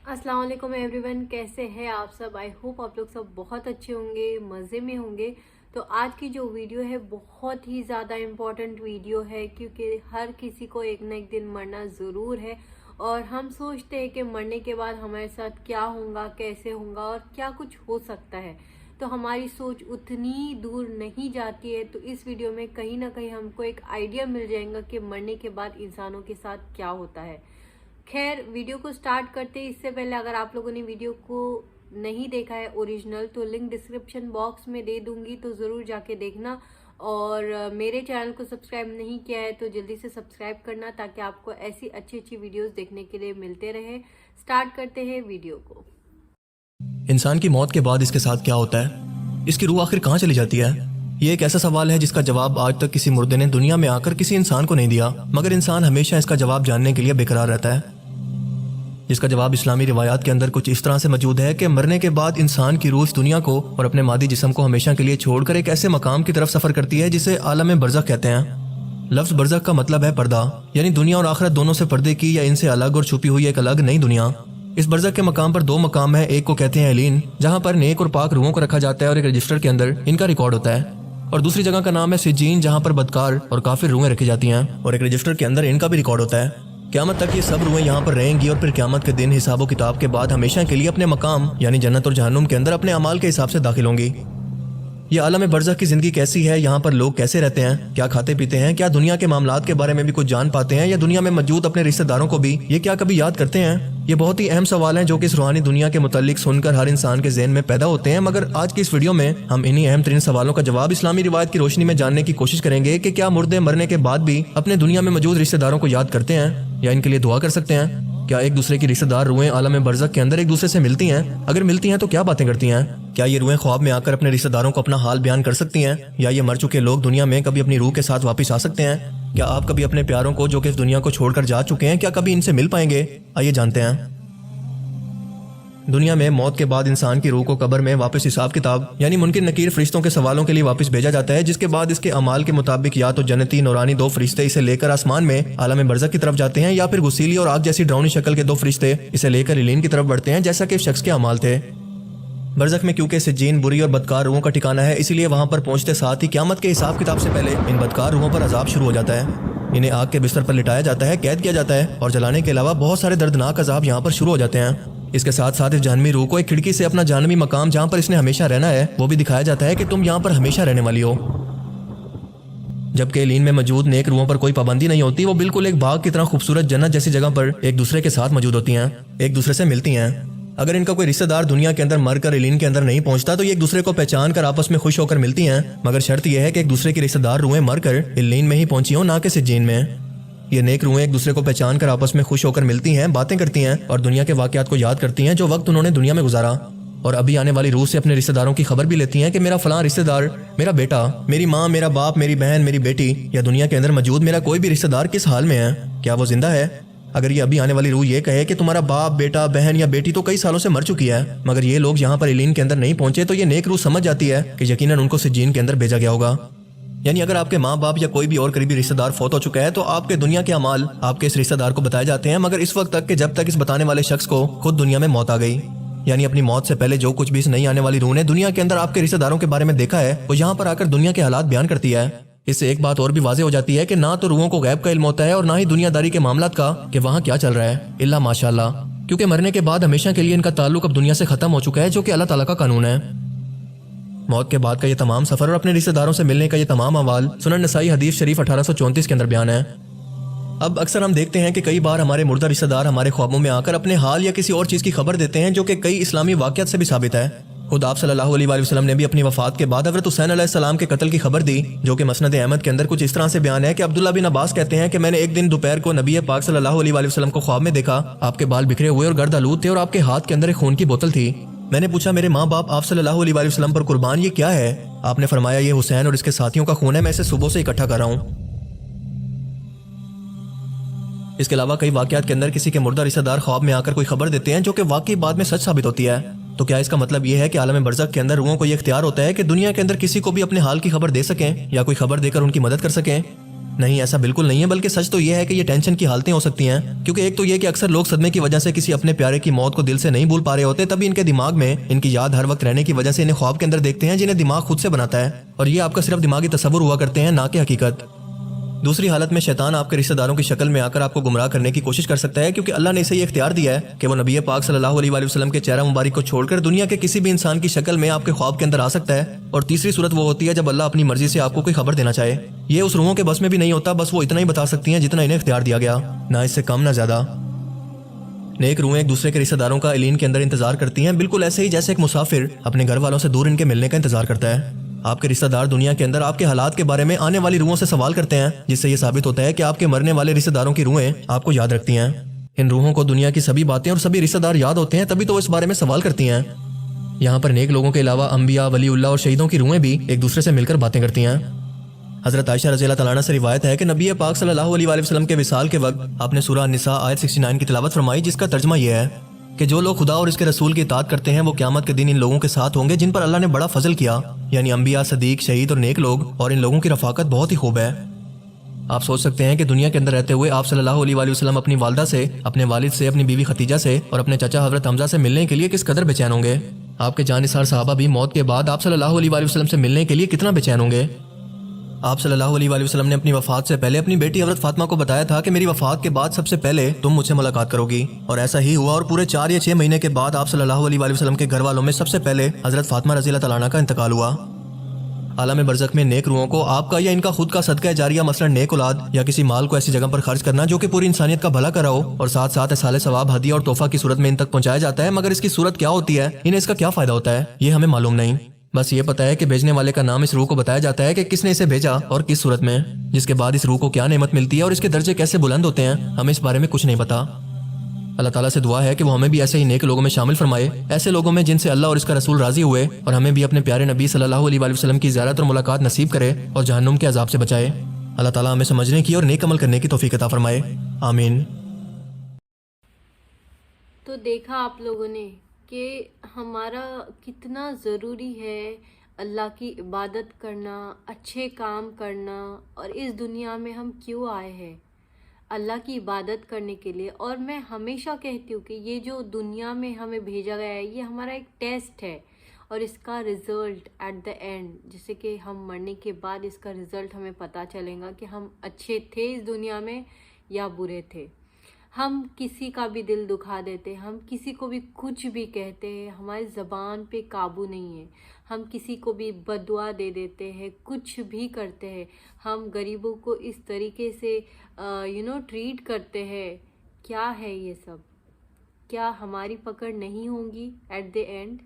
अस्सलाम वालेकुम एवरीवन, कैसे हैं आप सब। आई होप आप लोग सब बहुत अच्छे होंगे, मज़े में होंगे। तो आज की जो वीडियो है बहुत ही ज़्यादा इम्पॉर्टेंट वीडियो है, क्योंकि हर किसी को एक ना एक दिन मरना ज़रूर है। और हम सोचते हैं कि मरने के बाद हमारे साथ क्या होगा, कैसे होगा और क्या कुछ हो सकता है, तो हमारी सोच उतनी दूर नहीं जाती है। तो इस वीडियो में कहीं ना कहीं हमको एक आइडिया मिल जाएगा कि मरने के बाद इंसानों के साथ क्या होता है। खैर, वीडियो को स्टार्ट करते हैं इससे पहले अगर आप लोगों ने वीडियो को नहीं देखा है ओरिजिनल, तो लिंक डिस्क्रिप्शन बॉक्स में दे दूंगी, तो ज़रूर जाके देखना। और मेरे चैनल को सब्सक्राइब नहीं किया है तो जल्दी से सब्सक्राइब करना, ताकि आपको ऐसी अच्छी अच्छी वीडियोस देखने के लिए मिलते रहे। स्टार्ट करते हैं वीडियो को। इंसान की मौत के बाद इसके साथ क्या होता है? इसकी रूह आखिर कहाँ चली जाती है? ये एक ऐसा सवाल है जिसका जवाब आज तक किसी मुर्दे ने दुनिया में आकर किसी इंसान को नहीं दिया, मगर इंसान हमेशा इसका जवाब जानने के लिए बेकरार रहता है। जिसका जवाब इस्लामी रिवायात के अंदर कुछ इस तरह से मौजूद है कि मरने के बाद इंसान की रूह इस दुनिया को और अपने मादी जिस्म को हमेशा के लिए छोड़कर एक ऐसे मकाम की तरफ सफर करती है जिसे आलम बरज़ख कहते हैं। लफ्ज़ बरज़ख का मतलब है पर्दा, यानी दुनिया और आखिरत दोनों से पर्दे की या इनसे अलग और छुपी हुई एक अलग नई दुनिया। इस बरज़ख के मकाम पर दो मकाम है। एक को कहते हैं एलीन, जहाँ पर नेक और पाक रूहों को रखा जाता है और एक रजिस्टर के अंदर इनका रिकॉर्ड होता है। और दूसरी जगह का नाम है सिजीन, जहाँ पर बदकार और काफिर रूहें रखी जाती हैं और एक रजिस्टर के अंदर इनका भी रिकॉर्ड होता है। क़यामत तक ये सब रूहें यहाँ पर रहेंगी और फिर क़यामत के दिन हिसाब व किताब के बाद हमेशा के लिए अपने मकाम यानी जन्नत और जहन्नुम के अंदर अपने अमाल के हिसाब से दाखिल होंगी। ये आलम बरज़ख की जिंदगी कैसी है, यहाँ पर लोग कैसे रहते हैं, क्या खाते पीते हैं, क्या दुनिया के मामलात के बारे में भी कुछ जान पाते हैं, या दुनिया में मौजूद अपने रिश्तेदारों को भी ये क्या कभी याद करते हैं? ये बहुत ही अहम सवाल हैं जो कि इस रूहानी दुनिया के मुतालिक सुनकर हर इंसान के ज़हन में पैदा होते हैं। मगर आज की इस वीडियो में हम इन्हीं अहम तरीन सवालों का जवाब इस्लामी रिवायत की रोशनी में जानने की कोशिश करेंगे कि क्या मुर्दे मरने के बाद भी अपने दुनिया में मौजूद रिश्तेदारों को याद करते हैं या इनके लिए दुआ कर सकते हैं? क्या एक दूसरे की रिश्तेदार रूहें आलम बरज़ख के अंदर एक दूसरे से मिलती हैं? अगर मिलती हैं तो क्या बातें करती हैं? क्या ये रूहें ख्वाब में आकर अपने रिश्तेदारों को अपना हाल बयान कर सकती हैं? या ये मर चुके लोग दुनिया में कभी अपनी रूह के साथ वापस आ सकते हैं? क्या आप कभी अपने प्यारों को जो कि इस दुनिया को छोड़कर जा चुके हैं, क्या कभी इनसे मिल पाएंगे? आइए जानते हैं। दुनिया में मौत के बाद इंसान की रूह को कब्र में वापस हिसाब किताब यानी मुनकिर नकीर फरिश्तों के सवालों के लिए वापस भेजा जाता है, जिसके बाद इसके अमाल के मुताबिक या तो जन्नती नौरानी दो फरिश्ते इसे लेकर आसमान में आलम बरज़ख की तरफ जाते हैं, या फिर गुसीली और आग जैसी डरावनी शक्ल के दो फरिश्ते इसे लेकर इलीन की तरफ बढ़ते हैं, जैसा कि शख्स के अमाल थे। बरज़ख में क्योंकि सिज्जीन बुरी और बदकार रूहों का ठिकाना है, इसीलिए वहां पर पहुंचते साथ ही क़यामत के हिसाब किताब से पहले इन बदकार रूहों पर अजाब शुरू हो जाता है। इन्हें आग के बिस्तर पर लिटाया जाता है, कैद किया जाता है और जलाने के अलावा बहुत सारे दर्दनाक अजाब यहाँ पर शुरू हो जाते हैं। इसके साथ साथ इस जानवी रूह को एक खिड़की से अपना जानवी मकाम जहाँ पर इसने हमेशा रहना है वो भी दिखाया जाता है कि तुम यहाँ पर हमेशा रहने वाली हो। जबकि एलीन में मौजूद नेक रूहों पर कोई पाबंदी नहीं होती, वो बिल्कुल एक बाग की तरह खूबसूरत जन्नत जैसी जगह पर एक दूसरे के साथ मौजूद होती हैं, एक दूसरे से मिलती हैं। अगर इनका कोई रिश्तेदार दुनिया के अंदर मर कर एलीन के अंदर नहीं पहुंचता तो ये एक दूसरे को पहचान कर आपस में खुश होकर मिलती हैं, मगर शर्त यह है कि एक दूसरे की रिश्तेदार रूहें मर कर एलीन में ही पहुंची हो, ना कि सिज्जीन में। ये नेक रूहें एक दूसरे को पहचान कर आपस में खुश होकर मिलती हैं, बातें करती हैं और दुनिया के वाकयात को याद करती हैं जो वक्त उन्होंने दुनिया में गुजारा। और अभी आने वाली रूह से अपने रिश्तेदारों की खबर भी लेती हैं कि मेरा फलां रिश्तेदार, मेरा बेटा, मेरी माँ, मेरा बाप, मेरी बहन, मेरी बेटी या दुनिया के अंदर मौजूद मेरा कोई भी रिश्तेदार किस हाल में है, क्या वो जिंदा है? अगर ये अभी आने वाली रूह ये कहे कि तुम्हारा बाप, बेटा, बहन या बेटी तो कई सालों से मर चुकी है, मगर ये लोग यहाँ पर एलीन के अंदर नहीं पहुंचे, तो ये नेक रूह समझ जाती है कि यकीनन उनको सिज्जीन के अंदर भेजा गया होगा। यानी अगर आपके माँ बाप या कोई भी और करीबी रिश्तेदार फौत हो चुका है तो आपके दुनिया के अमाल आपके इस रिश्तेदार को बताए जाते हैं, मगर इस वक्त तक कि जब तक इस बताने वाले शख्स को खुद दुनिया में मौत आ गई। यानी अपनी मौत से पहले जो कुछ भी इस नई आने वाली रूह ने दुनिया के अंदर आपके रिश्तेदारों के बारे में देखा है वो यहाँ पर आकर दुनिया के हालात बयान करती है। इससे एक बात और भी वाज़ेह हो जाती है कि ना तो रूहों को गैब का इल्म होता है और ना ही दुनियादारी के मामलात का कि वहाँ क्या चल रहा है, इल्ला माशाअल्लाह, क्योंकि मरने के बाद हमेशा के लिए इनका ताल्लुक अब दुनिया से खत्म हो चुका है, जो कि अल्लाह ताला का कानून है। मौत के बाद का ये तमाम सफर और अपने रिश्तेदारों से मिलने का ये तमाम अवाल सुनन नसाई हदीस शरीफ 1834 के अंदर बयान है। अब अक्सर हम देखते हैं कि कई बार हमारे मुर्दा रिश्तेदार हमारे ख्वाबों में आकर अपने हाल या किसी और चीज़ की खबर देते हैं, जो कि कई इस्लामी वाक़यात से भी साबित है। खुद आप सल्लल्लाहु अलैहि वसल्लम ने भी अपनी वफात के बाद हज़रत हुसैन अलैहिस्सलाम के कत्ल की खबर दी, जो कि मसनद अहमद के अंदर कुछ इस तरह से बयान है कि अब्दुल्ला बिन अब्बास कहते हैं कि मैंने एक दिन दोपहर को नबी पाक सल्लल्लाहु अलैहि वसल्लम को ख्वाब में देखा। आपके बाल बिखरे हुए और गर्द आलूद थे और आपके हाथ के अंदर एक खून की बोतल थी। मैंने पूछा, मेरे माँ बाप आप सल्लल्लाहु अलैहि वसल्लम पर कुर्बान, ये क्या है? आपने फरमाया, ये हुसैन और इसके साथियों का खून है, मैं इसे सुबह से इकट्ठा कर रहा हूँ। इसके अलावा कई वाकयात के अंदर किसी के मुर्दा रिश्तेदार ख्वाब में आकर कोई खबर देते हैं जो कि वाकई बाद में सच साबित होती है। तो क्या इसका मतलब ये है कि आलम बरज़ख के अंदर रूहों को ये इख्तियार होता है कि दुनिया के अंदर किसी को भी अपने हाल की खबर दे सकें या कोई खबर देकर उनकी मदद कर सकें? نہیں، ایسا بالکل نہیں ہے، بلکہ سچ تو یہ ہے کہ یہ ٹینشن کی حالتیں ہو سکتی ہیں، کیونکہ ایک تو یہ کہ اکثر لوگ صدمے کی وجہ سے کسی اپنے پیارے کی موت کو دل سے نہیں بھول پا رہے ہوتے، تبھی ان کے دماغ میں ان کی یاد ہر وقت رہنے کی وجہ سے انہیں خواب کے اندر دیکھتے ہیں جنہیں دماغ خود سے بناتا ہے، اور یہ آپ کا صرف دماغی تصور ہوا کرتے ہیں، نہ کہ حقیقت۔ دوسری حالت میں شیطان آپ کے رشتہ داروں کی شکل میں آ کر آپ کو گمراہ کرنے کی کوشش کر سکتا ہے، کیونکہ اللہ نے اسے یہ اختیار دیا ہے کہ وہ نبی پاک صلی اللہ علیہ وآلہ وسلم کے چہرہ مبارک کو چھوڑ کر دنیا کے کسی بھی انسان کی شکل میں آپ کے خواب کے اندر آ سکتا ہے۔ اور تیسری صورت وہ ہوتی ہے جب اللہ اپنی مرضی سے آپ کو کوئی خبر دینا چاہے۔ یہ اس روحوں کے بس میں بھی نہیں ہوتا، بس وہ اتنا ہی بتا سکتی ہیں جتنا انہیں اختیار دیا گیا، نہ اس سے کم نہ زیادہ۔ نیک روحیں ایک دوسرے کے رشتہ داروں کا علین کے اندر انتظار کرتی ہیں، بالکل ایسے ہی جیسے ایک مسافر اپنے گھر والوں سے دور ان کے ملنے کا انتظار کرتا ہے۔ آپ کے رشتہ دار دنیا کے اندر آپ کے حالات کے بارے میں آنے والی روحوں سے سوال کرتے ہیں، جس سے یہ ثابت ہوتا ہے کہ آپ کے مرنے والے رشتہ داروں کی روحیں آپ کو یاد رکھتی ہیں۔ ان روحوں کو دنیا کی سبھی باتیں اور سبھی رشتہ دار یاد ہوتے ہیں، تبھی تو وہ اس بارے میں سوال کرتی ہیں۔ یہاں پر نیک لوگوں کے علاوہ انبیاء، ولی اللہ اور شہیدوں کی روحیں بھی ایک دوسرے سے مل کر باتیں کرتی ہیں۔ حضرت عائشہ رضی اللہ تعالیٰ عنہ سے روایت ہے کہ نبی پاک صلی اللہ علیہ وآلہ وسلم کے وصال کے وقت آپ نے سورہ النساء آیت 69 کی تلاوت فرمائی، جس کا ترجمہ یہ ہے کہ جو لوگ خدا اور اس کے رسول کی اطاعت کرتے ہیں وہ قیامت کے دن ان لوگوں کے ساتھ ہوں گے جن پر اللہ نے بڑا فضل کیا، یعنی انبیاء، صدیق، شہید اور نیک لوگ، اور ان لوگوں کی رفاقت بہت ہی خوب ہے۔ آپ سوچ سکتے ہیں کہ دنیا کے اندر رہتے ہوئے آپ صلی اللہ علیہ وآلہ وسلم اپنی والدہ سے، اپنے والد سے، اپنی بیوی ختیجہ سے اور اپنے چچا حضرت حمزہ سے ملنے کے لیے کس قدر بے چین ہوں گے۔ آپ کے جانثار صحابہ بھی موت کے بعد آپ صلی اللہ علیہ وآلہ وسلم سے ملنے کے لیے کتنا بے چین ہوں گے۔ آپ صلی اللہ علیہ وآلہ وسلم نے اپنی وفات سے پہلے اپنی بیٹی حضرت فاطمہ کو بتایا تھا کہ میری وفات کے بعد سب سے پہلے تم مجھ سے ملاقات کرو گی، اور ایسا ہی ہوا، اور پورے 4 یا 6 مہینے کے بعد آپ صلی اللہ علیہ وآلہ وسلم کے گھر والوں میں سب سے پہلے حضرت فاطمہ رضی اللہ تعالیٰ عنہ کا انتقال ہوا۔ عالم برزخ میں نیک روحوں کو آپ کا یا ان کا خود کا صدقہ جاریہ، مثلا نیک اولاد یا کسی مال کو ایسی جگہ پر خرچ کرنا جو کہ پوری انسانیت کا بھلا کرا ہو، اور ساتھ ساتھ اصال ثواب، ہدیہ اور تحفہ کی صورت میں ان تک پہنچایا جاتا ہے، مگر اس کی صورت کیا ہوتی ہے، انہیں اس کا کیا فائدہ ہوتا ہے، یہ ہمیں معلوم نہیں۔ بس یہ پتا ہے کہ بھیجنے والے کا نام اس روح کو بتایا جاتا ہے کہ کس نے اسے بھیجا اور کس صورت میں، جس کے بعد اس روح کو کیا نعمت ملتی ہے اور اس کے درجے کیسے بلند ہوتے ہیں، ہمیں اس بارے میں کچھ نہیں پتا۔ اللہ تعالیٰ سے دعا ہے کہ وہ ہمیں بھی ایسے ہی نیک لوگوں میں شامل فرمائے، ایسے لوگوں میں جن سے اللہ اور اس کا رسول راضی ہوئے، اور ہمیں بھی اپنے پیارے نبی صلی اللہ علیہ وآلہ وسلم کی زیارت اور ملاقات نصیب کرے اور جہنم کے عذاب سے بچائے۔ اللہ تعالیٰ ہمیں سمجھنے کی اور نیک عمل کرنے کی توفیق عطا فرمائے، آمین۔ تو دیکھا آپ لوگوں نے کہ ہمارا کتنا ضروری ہے اللہ کی عبادت کرنا، اچھے کام کرنا، اور اس دنیا میں ہم کیوں آئے ہیں، اللہ کی عبادت کرنے کے لیے۔ اور میں ہمیشہ کہتی ہوں کہ یہ جو دنیا میں ہمیں بھیجا گیا ہے یہ ہمارا ایک ٹیسٹ ہے، اور اس کا رزلٹ ایٹ دا اینڈ، جیسے کہ ہم مرنے کے بعد اس کا رزلٹ ہمیں پتہ چلے گا کہ ہم اچھے تھے اس دنیا میں یا برے تھے۔ ہم کسی کا بھی دل دکھا دیتے، ہم کسی کو بھی کچھ بھی کہتے ہیں، ہماری زبان پہ قابو نہیں ہے، ہم کسی کو بھی بد دعا دے دیتے ہیں، کچھ بھی کرتے ہیں، ہم غریبوں کو اس طریقے سے ٹریٹ کرتے ہیں۔ کیا ہے یہ سب؟ کیا ہماری پکڑ نہیں ہوں گی ایٹ دی اینڈ؟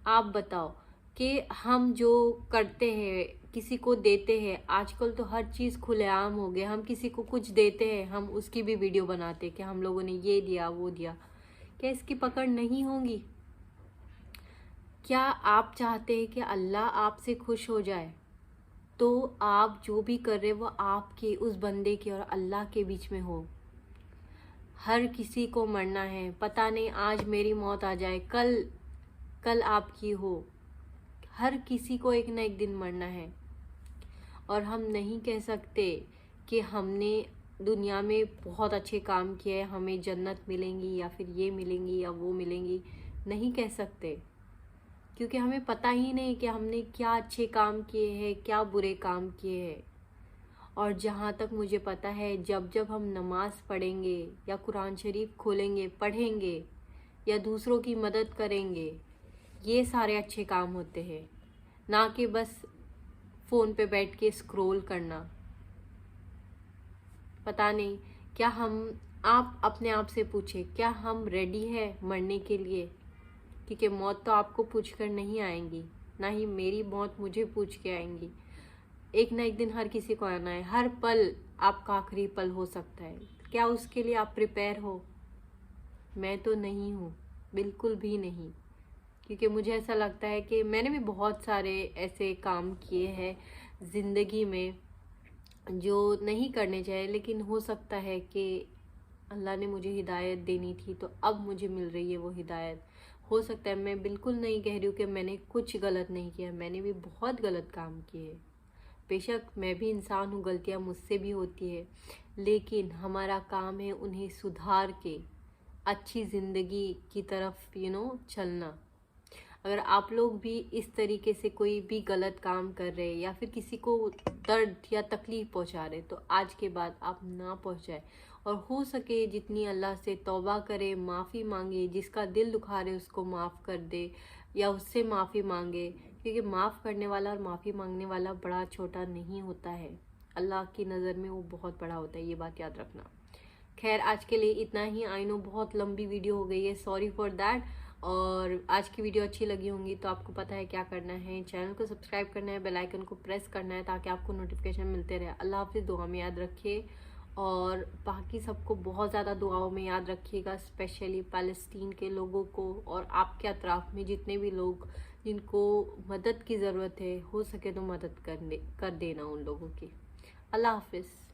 آپ بتاؤ کہ ہم جو کرتے ہیں، کسی کو دیتے ہیں، آج کل تو ہر چیز کھلے عام ہو گیا، ہم کسی کو کچھ دیتے ہیں، ہم اس کی بھی ویڈیو بناتے کہ ہم لوگوں نے یہ دیا وہ دیا۔ کیا اس کی پکڑ نہیں ہوں گی؟ کیا آپ چاہتے ہیں کہ اللہ آپ سے خوش ہو جائے؟ تو آپ جو بھی کر رہے وہ آپ کے، اس بندے کے اور اللہ کے بیچ میں ہو۔ ہر کسی کو مرنا ہے، پتہ نہیں آج میری موت آ جائے، کل آپ کی ہو، ہر کسی کو ایک نہ ایک دن مرنا ہے۔ اور ہم نہیں کہہ سکتے کہ ہم نے دنیا میں بہت اچھے کام کیے، ہمیں جنت ملیں گی یا پھر یہ ملیں گی یا وہ ملیں گی، نہیں کہہ سکتے، کیونکہ ہمیں پتہ ہی نہیں کہ ہم نے کیا اچھے کام کیے ہیں، کیا برے کام کیے ہیں۔ اور جہاں تک مجھے پتہ ہے، جب ہم نماز پڑھیں گے یا قرآن شریف کھولیں گے، پڑھیں گے یا دوسروں کی مدد کریں گے، یہ سارے اچھے کام ہوتے ہیں، نہ کہ بس فون پہ بیٹھ کے اسکرول کرنا۔ پتہ نہیں کیا آپ اپنے آپ سے پوچھیں، کیا ہم ریڈی ہے مرنے کے لیے؟ کیونکہ موت تو آپ کو پوچھ کر نہیں آئیں گی، نہ ہی میری موت مجھے پوچھ کے آئیں گی۔ ایک نہ ایک دن ہر کسی کو آنا ہے، ہر پل آپ کا آخری پل ہو سکتا ہے۔ کیا اس کے لیے آپ پریپیئر ہو؟ میں تو نہیں ہوں، بالکل بھی نہیں، کیونکہ مجھے ایسا لگتا ہے کہ میں نے بھی بہت سارے ایسے کام کیے ہیں زندگی میں جو نہیں کرنے چاہیے، لیکن ہو سکتا ہے کہ اللہ نے مجھے ہدایت دینی تھی تو اب مجھے مل رہی ہے وہ ہدایت۔ ہو سکتا ہے، میں بالکل نہیں کہہ رہی ہوں کہ میں نے کچھ غلط نہیں کیا، میں نے بھی بہت غلط کام کیے، بے شک میں بھی انسان ہوں، غلطیاں مجھ سے بھی ہوتی ہے، لیکن ہمارا کام ہے انہیں سدھار کے اچھی زندگی کی طرف چلنا۔ اگر آپ لوگ بھی اس طریقے سے کوئی بھی غلط کام کر رہے یا پھر کسی کو درد یا تکلیف پہنچا رہے تو آج کے بعد آپ نہ پہنچائے، اور ہو سکے جتنی اللہ سے توبہ کرے، معافی مانگے، جس کا دل دکھا رہے اس کو معاف کر دے یا اس سے معافی مانگے، کیونکہ معاف کرنے والا اور معافی مانگنے والا بڑا چھوٹا نہیں ہوتا ہے، اللہ کی نظر میں وہ بہت بڑا ہوتا ہے، یہ بات یاد رکھنا۔ خیر آج کے لیے اتنا ہی، آئی نو بہت لمبی ویڈیو ہو گئی ہے، سوری فار دیٹ۔ اور آج کی ویڈیو اچھی لگی ہوں گی تو آپ کو پتہ ہے کیا کرنا ہے، چینل کو سبسکرائب کرنا ہے، بیل آئیکن کو پریس کرنا ہے تاکہ آپ کو نوٹیفیکیشن ملتے رہے۔ اللہ حافظ، دعا میں یاد رکھیے، اور باقی سب کو بہت زیادہ دعاؤں میں یاد رکھیے گا، اسپیشلی فلسطین کے لوگوں کو، اور آپ کے اطراف میں جتنے بھی لوگ جن کو مدد کی ضرورت ہے، ہو سکے تو مدد کر دینا ان لوگوں کی۔ اللہ حافظ۔